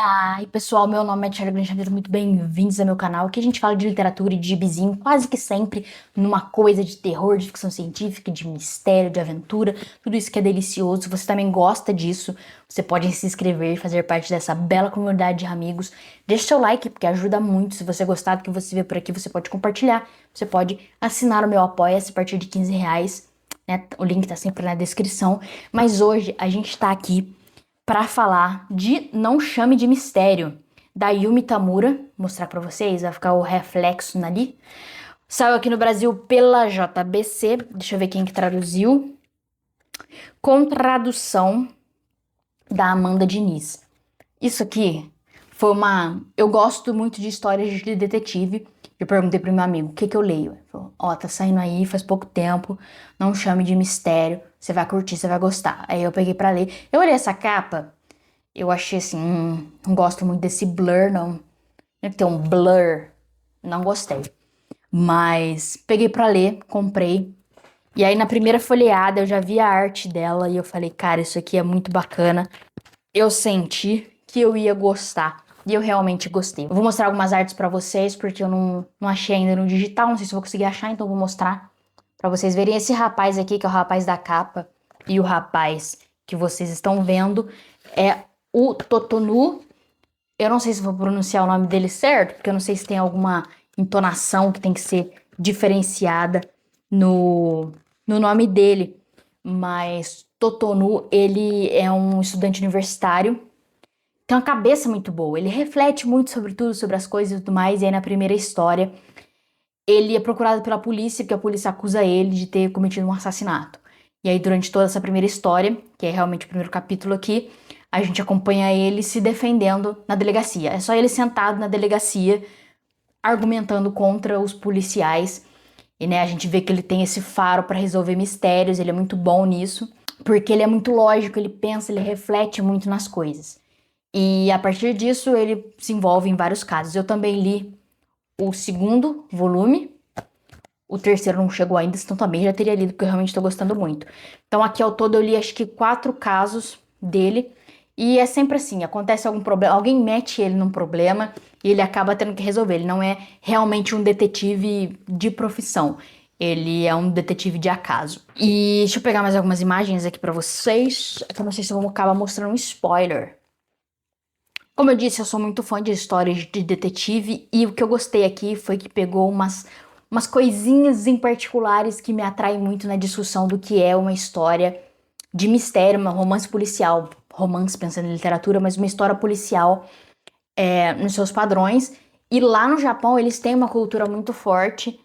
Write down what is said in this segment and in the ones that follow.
Ai, pessoal, meu nome é Thiago Granchadeiro, muito bem-vindos ao meu canal. Aqui a gente fala de literatura e de gibizinho, quase que sempre numa coisa de terror, de ficção científica, de mistério, de aventura, tudo isso que é delicioso. Se você também gosta disso, você pode se inscrever e fazer parte dessa bela comunidade de amigos. Deixa seu like, porque ajuda muito. Se você gostar do que você vê por aqui, você pode compartilhar, você pode assinar o meu Apoia-se a partir de R$ 15, né? O link tá sempre na descrição. Mas hoje a gente tá aqui para falar de Não Chame de Mistério, da Yumi Tamura. Vou mostrar para vocês, vai ficar o reflexo ali. Saiu aqui no Brasil pela JBC, deixa eu ver quem que traduziu. Com tradução da Amanda Diniz. Isso aqui foi uma... Eu gosto muito de histórias de detetive. Eu perguntei pro meu amigo, o que que eu leio? Ele falou, ó, tá saindo aí faz pouco tempo, Não Chame de Mistério, você vai curtir, você vai gostar. Aí eu peguei pra ler. Eu olhei essa capa, eu achei assim, não gosto muito desse blur, não. Tem um blur, não gostei. Mas peguei pra ler, comprei. E aí na primeira folheada eu já vi a arte dela e eu falei, cara, isso aqui é muito bacana. Eu senti que eu ia gostar. E eu realmente gostei. Eu vou mostrar algumas artes pra vocês, porque eu não achei ainda no digital. Não sei se eu vou conseguir achar, então eu vou mostrar pra vocês verem. Esse rapaz aqui, que é o rapaz da capa, e o rapaz que vocês estão vendo, é o Totonu. Eu não sei se vou pronunciar o nome dele certo, porque eu não sei se tem alguma entonação que tem que ser diferenciada no nome dele. Mas Totonu, ele é um estudante universitário, tem uma cabeça muito boa, ele reflete muito sobre tudo, sobre as coisas e tudo mais, e aí na primeira história, ele é procurado pela polícia, porque a polícia acusa ele de ter cometido um assassinato. E aí durante toda essa primeira história, que é realmente o primeiro capítulo aqui, a gente acompanha ele se defendendo na delegacia. É só ele sentado na delegacia, argumentando contra os policiais. E né, a gente vê que ele tem esse faro para resolver mistérios, ele é muito bom nisso, porque ele é muito lógico, ele pensa, ele reflete muito nas coisas. E a partir disso ele se envolve em vários casos. Eu também li o segundo volume, o terceiro não chegou ainda, então também já teria lido, porque eu realmente tô gostando muito. Então aqui ao todo eu li acho que 4 casos dele, e é sempre assim, acontece algum problema, alguém mete ele num problema e ele acaba tendo que resolver. Ele não é realmente um detetive de profissão, ele é um detetive de acaso. E deixa eu pegar mais algumas imagens aqui pra vocês, que eu não sei se eu vou acabar mostrando um spoiler. Como eu disse, eu sou muito fã de histórias de detetive e o que eu gostei aqui foi que pegou umas coisinhas em particulares que me atraem muito na discussão do que é uma história de mistério, um romance policial. Romance pensando em literatura, mas uma história policial nos seus padrões. E lá no Japão eles têm uma cultura muito forte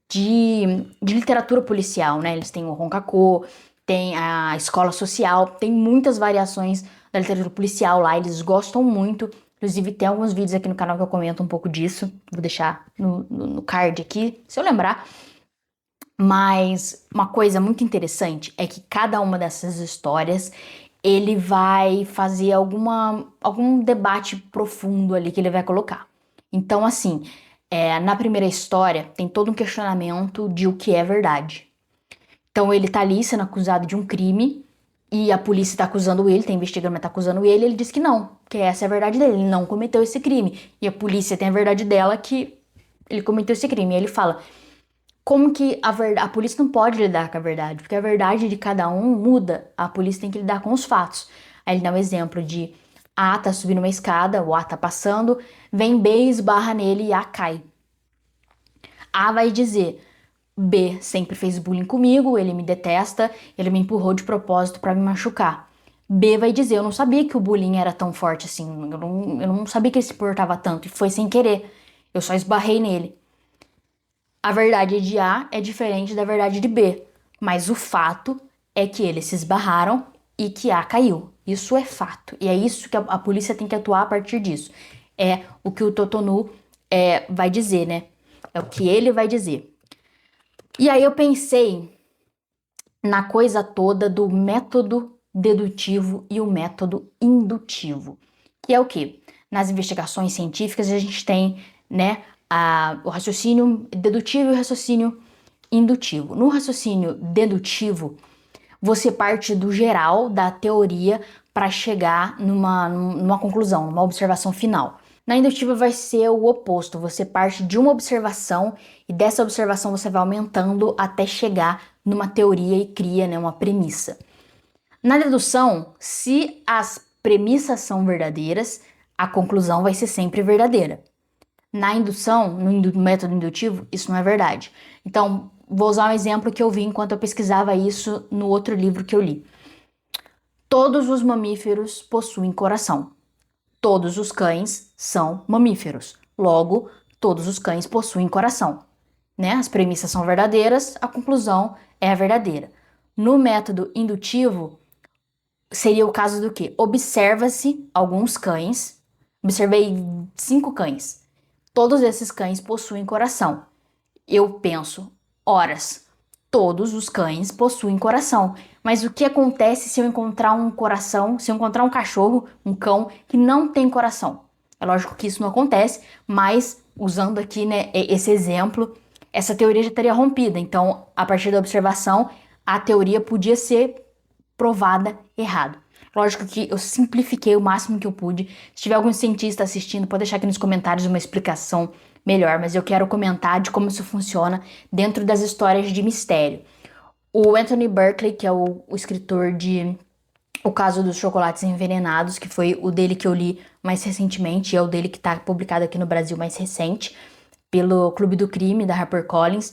de literatura policial, né? Eles têm o Honkaku, tem a escola social, tem muitas variações da literatura policial lá, eles gostam muito. Inclusive, tem alguns vídeos aqui no canal que eu comento um pouco disso. Vou deixar no card aqui, se eu lembrar. Mas uma coisa muito interessante é que cada uma dessas histórias ele vai fazer algum debate profundo ali que ele vai colocar. Então, assim, na primeira história tem todo um questionamento de o que é verdade. Então ele tá ali sendo acusado de um crime e a polícia tá acusando ele, tá investigando, mas tá acusando ele, e ele diz que não, que essa é a verdade dele, ele não cometeu esse crime. E a polícia tem a verdade dela que ele cometeu esse crime. E ele fala, como que a polícia não pode lidar com a verdade? Porque a verdade de cada um muda, a polícia tem que lidar com os fatos. Aí ele dá um exemplo de A tá subindo uma escada, o A tá passando, vem B e esbarra nele e A cai. A vai dizer, B sempre fez bullying comigo, ele me detesta, ele me empurrou de propósito pra me machucar. B vai dizer, eu não sabia que o bullying era tão forte assim, eu não sabia que ele se portava tanto, e foi sem querer, eu só esbarrei nele. A verdade de A é diferente da verdade de B, mas o fato é que eles se esbarraram e que A caiu. Isso é fato, e é isso que a polícia tem que atuar a partir disso. É o que o Totonu vai dizer, né? É o que ele vai dizer. E aí eu pensei na coisa toda do método dedutivo e o método indutivo, que é o quê? Nas investigações científicas a gente tem, né, o raciocínio dedutivo e o raciocínio indutivo. No raciocínio dedutivo, você parte do geral, da teoria, para chegar numa conclusão, numa observação final. Na indutiva vai ser o oposto, você parte de uma observação e dessa observação você vai aumentando até chegar numa teoria e cria, né, uma premissa. Na dedução, se as premissas são verdadeiras, a conclusão vai ser sempre verdadeira. Na indução, no método indutivo, isso não é verdade. Então, vou usar um exemplo que eu vi enquanto eu pesquisava isso no outro livro que eu li. Todos os mamíferos possuem coração. Todos os cães são mamíferos. Logo, todos os cães possuem coração. Né? As premissas são verdadeiras, a conclusão é a verdadeira. No método indutivo, seria o caso do quê? Observa-se alguns cães. Observei 5 cães. Todos esses cães possuem coração. Eu penso, horas, todos os cães possuem coração. Mas o que acontece se eu encontrar um coração, se eu encontrar um cachorro, um cão que não tem coração? É lógico que isso não acontece, mas usando aqui, né, esse exemplo, essa teoria já estaria rompida. Então, a partir da observação, a teoria podia ser provada errado. Lógico que eu simplifiquei o máximo que eu pude. Se tiver algum cientista assistindo, pode deixar aqui nos comentários uma explicação melhor, mas eu quero comentar de como isso funciona dentro das histórias de mistério. O Anthony Berkeley, que é o escritor de O Caso dos Chocolates Envenenados, que foi o dele que eu li mais recentemente, e é o dele que está publicado aqui no Brasil mais recente, pelo Clube do Crime, da HarperCollins.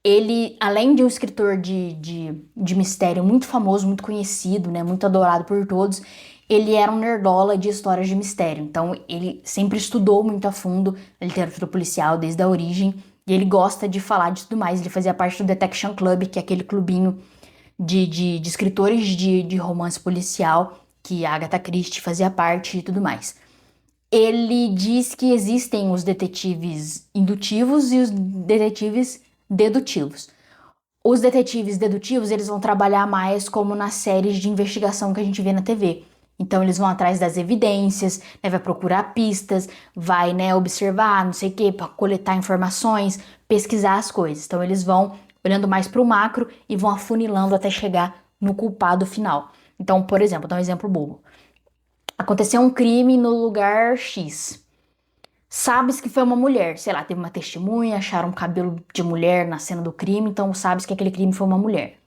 Ele, além de um escritor de mistério muito famoso, muito conhecido, né, muito adorado por todos, ele era um nerdola de histórias de mistério. Então, ele sempre estudou muito a fundo a literatura policial desde a origem, e ele gosta de falar de tudo mais. Ele fazia parte do Detection Club, que é aquele clubinho de escritores de romance policial, que a Agatha Christie fazia parte e tudo mais. Ele diz que existem os detetives indutivos e os detetives dedutivos. Os detetives dedutivos, eles vão trabalhar mais como nas séries de investigação que a gente vê na TV. Então, eles vão atrás das evidências, né, vai procurar pistas, vai, né, observar, não sei o quê, para coletar informações, pesquisar as coisas. Então, eles vão olhando mais para o macro e vão afunilando até chegar no culpado final. Então, por exemplo, vou dar um exemplo bobo. Aconteceu um crime no lugar X. Sabes que foi uma mulher, sei lá, teve uma testemunha, acharam um cabelo de mulher na cena do crime, então sabes que aquele crime foi uma mulher.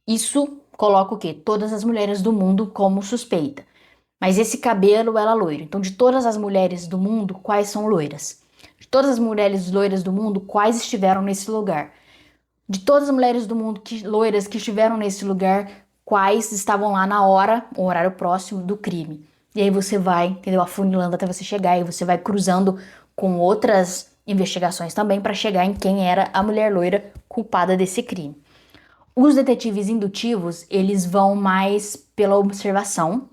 Isso coloca o quê? Todas as mulheres do mundo como suspeita. Mas esse cabelo era loiro. Então, de todas as mulheres do mundo, quais são loiras? De todas as mulheres loiras do mundo, quais estiveram nesse lugar? De todas as mulheres do mundo loiras que estiveram nesse lugar, quais estavam lá na hora, o horário próximo do crime? E aí você vai, entendeu? Afunilando até você chegar e você vai cruzando com outras investigações também para chegar em quem era a mulher loira culpada desse crime. Os detetives indutivos, eles vão mais pela observação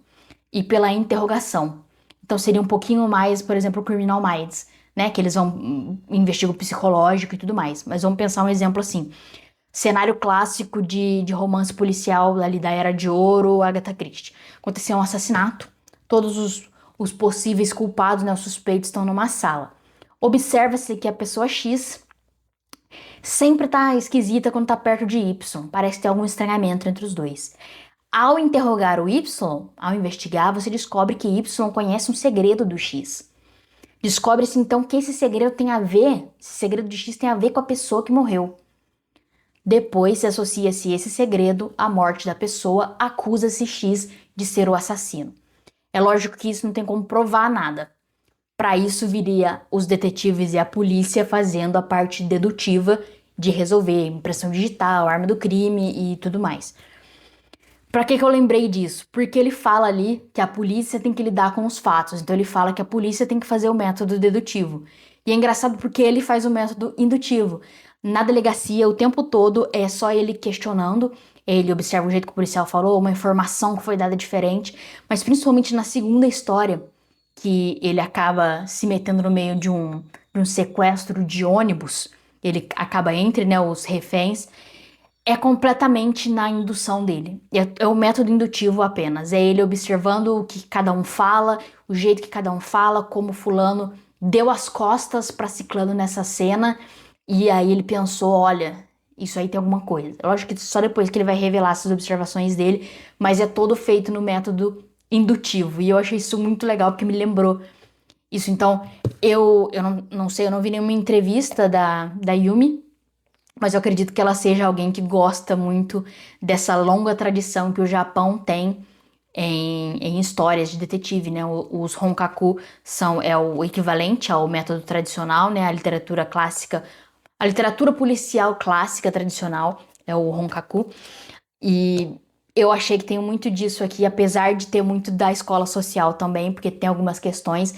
e pela interrogação. Então seria um pouquinho mais, por exemplo, o Criminal Minds, né? Que eles vão investigar o psicológico e tudo mais. Mas vamos pensar um exemplo assim. Cenário clássico de romance policial ali da Era de Ouro, Agatha Christie. Aconteceu um assassinato, todos os possíveis culpados, né, os suspeitos estão numa sala. Observa-se que a pessoa X sempre tá esquisita quando tá perto de Y, parece ter algum estranhamento entre os dois. Ao interrogar o Y, ao investigar, você descobre que Y conhece um segredo do X. Descobre-se então que esse segredo esse segredo de X tem a ver com a pessoa que morreu. Depois se associa-se esse segredo à morte da pessoa, acusa-se X de ser o assassino. É lógico que isso não tem como provar nada. Para isso viria os detetives e a polícia fazendo a parte dedutiva de resolver impressão digital, arma do crime e tudo mais. Para que eu lembrei disso? Porque ele fala ali que a polícia tem que lidar com os fatos. Então ele fala que a polícia tem que fazer o método dedutivo. E é engraçado porque ele faz o método indutivo. Na delegacia, o tempo todo é só ele questionando. Ele observa o jeito que o policial falou, uma informação que foi dada diferente. Mas principalmente na segunda história, que ele acaba se metendo no meio de um sequestro de ônibus. Ele acaba entre, né, os reféns. É completamente na indução dele. É o método indutivo apenas. É ele observando o que cada um fala, o jeito que cada um fala, como fulano deu as costas para ciclano nessa cena. E aí ele pensou, olha, isso aí tem alguma coisa. Lógico que só depois que ele vai revelar essas observações dele, mas é todo feito no método indutivo. E eu achei isso muito legal, porque me lembrou isso. Então, eu não sei, eu não vi nenhuma entrevista da Yumi, mas eu acredito que ela seja alguém que gosta muito dessa longa tradição que o Japão tem em histórias de detetive, né? Os Honkaku é o equivalente ao método tradicional, né? A literatura clássica, a literatura policial clássica tradicional é o Honkaku. E eu achei que tem muito disso aqui, apesar de ter muito da escola social também, porque tem algumas questões.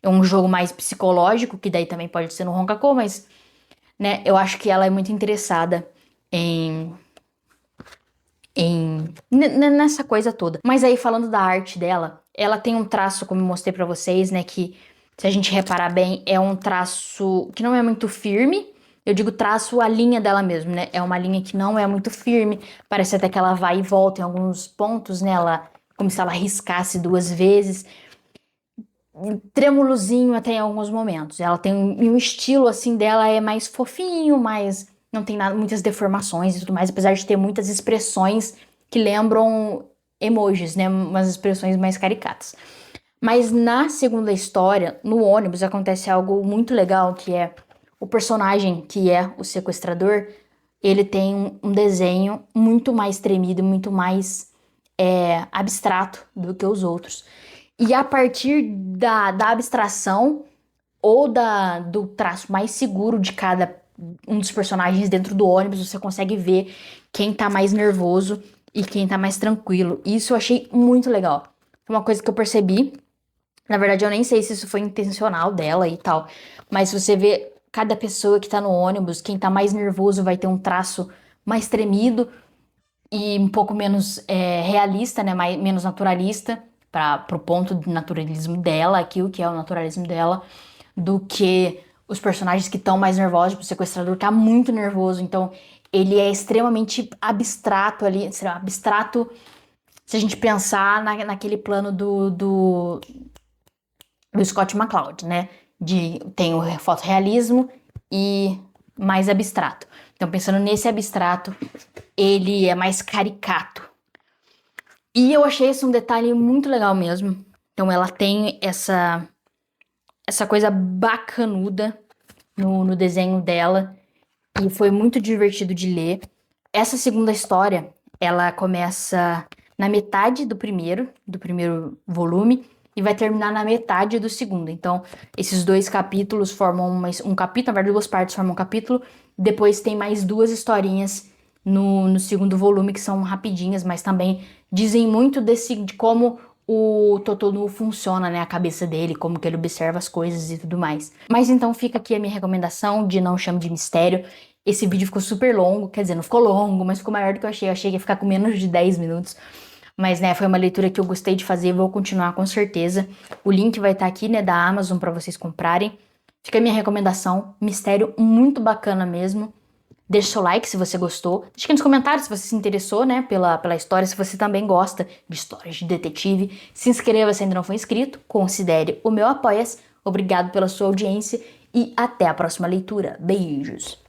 É um jogo mais psicológico, que daí também pode ser no Honkaku, mas, né, eu acho que ela é muito interessada em nessa coisa toda. Mas aí falando da arte dela, ela tem um traço, como eu mostrei pra vocês, né, que se a gente reparar bem, é um traço que não é muito firme. Eu digo traço a linha dela mesmo, né? É uma linha que não é muito firme. Parece até que ela vai e volta em alguns pontos, né? Ela, como se ela riscasse duas vezes. Trêmulozinho até em alguns momentos. Ela tem um estilo assim dela é mais fofinho, mais não tem nada, muitas deformações e tudo mais, apesar de ter muitas expressões que lembram emojis, né? Umas expressões mais caricatas. Mas na segunda história, no ônibus, acontece algo muito legal, que é o personagem que é o sequestrador, ele tem um desenho muito mais tremido, muito mais abstrato do que os outros. E a partir da abstração ou do traço mais seguro de cada um dos personagens dentro do ônibus, você consegue ver quem tá mais nervoso e quem tá mais tranquilo. Isso eu achei muito legal. Foi uma coisa que eu percebi. Na verdade, eu nem sei se isso foi intencional dela e tal. Mas se você vê cada pessoa que tá no ônibus, quem tá mais nervoso vai ter um traço mais tremido e um pouco menos realista, né? Menos naturalista, pro ponto de naturalismo dela, aqui o que é o naturalismo dela, do que os personagens que estão mais nervosos. O sequestrador tá muito nervoso, então ele é extremamente abstrato ali, abstrato se a gente pensar naquele plano do Scott McCloud, né? Tem o fotorrealismo e mais abstrato. Então, pensando nesse abstrato, ele é mais caricato. E eu achei isso um detalhe muito legal mesmo. Então, ela tem essa coisa bacanuda no desenho dela. E foi muito divertido de ler. Essa segunda história, ela começa na metade do primeiro volume, e vai terminar na metade do segundo. Então, esses dois capítulos formam um capítulo, na verdade, duas partes formam um capítulo. Depois tem mais duas historinhas no segundo volume, que são rapidinhas, mas também dizem muito de como o Totonu funciona, né? A cabeça dele, como que ele observa as coisas e tudo mais. Mas então fica aqui a minha recomendação de Não Chame de Mistério. Esse vídeo ficou super longo, quer dizer, não ficou longo, mas ficou maior do que eu achei. Eu achei que ia ficar com menos de 10 minutos. Mas, né, foi uma leitura que eu gostei de fazer, vou continuar com certeza. O link vai estar aqui, né, da Amazon para vocês comprarem. Fica a minha recomendação, mistério muito bacana mesmo. Deixa seu like se você gostou. Deixa aqui nos comentários se você se interessou, né, pela história, se você também gosta de histórias de detetive. Se inscreva se ainda não for inscrito, considere o meu apoia-se. Obrigado pela sua audiência e até a próxima leitura. Beijos!